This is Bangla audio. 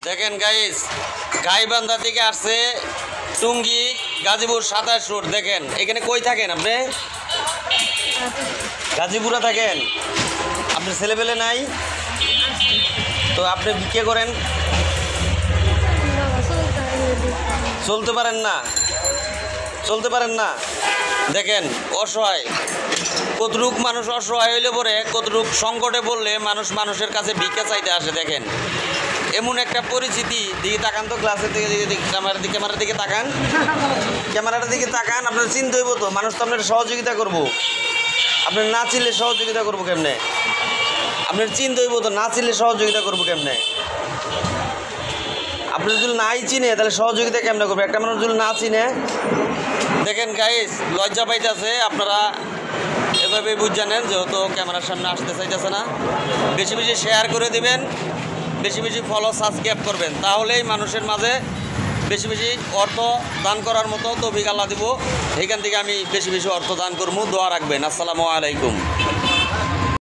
দেখেন গাইস, গাইবান্ধা থেকে আসছে টুঙ্গি গাজীপুর 27 রোড। দেখেন এখানে কই থাকেন আপনি? গাজীপুরে থাকেন। আপনার ছেলেপেলে নাই তো আপনি বিক্রি করেন, চলতে পারেন না, চলতে পারেন না। দেখেন অসহায়, কতটুক মানুষ অসহায় হইলে পরে কতটুক সংকটে বললে মানুষ মানুষের কাছে ভিক্ষা চাইতে আসে। দেখেন এমন একটা পরিস্থিতি। দিকে তাকান তো, গ্লাসের দিকে ক্যামেরার দিকে তাকান, ক্যামেরাটার দিকে তাকান। আপনার চিন্তা হইব তো, মানুষ তো আপনার সহযোগিতা করবো। আপনার না চিনলে সহযোগিতা করবো কেমনে? আপনার চিন্তা হইব তো, না চিনলে সহযোগিতা করবো কেমনে? আপনি যদি নাই চিনে তাহলে সহযোগিতা কেমনে করবে? একটা মানুষ যদি না চিনে। দেখেন গাইস, লজ্জা পাইতেছে। আপনারা এভাবে বুঝ জানেন, যেহেতু ক্যামেরার সামনে আসতে চাইতেছে না। বেশি বেশি শেয়ার করে দিবেন, বেশি বেশি ফলো সাবস্ক্রাইব করবেন, তাহলেই মানুষের মাঝে বেশি বেশি অর্থ দান করার মতো তৌফিক আল্লাহ দিব। এইখান থেকে আমি বেশি বেশি অর্থ দান করবো। দোয়া রাখবেন। আসসালামু আলাইকুম।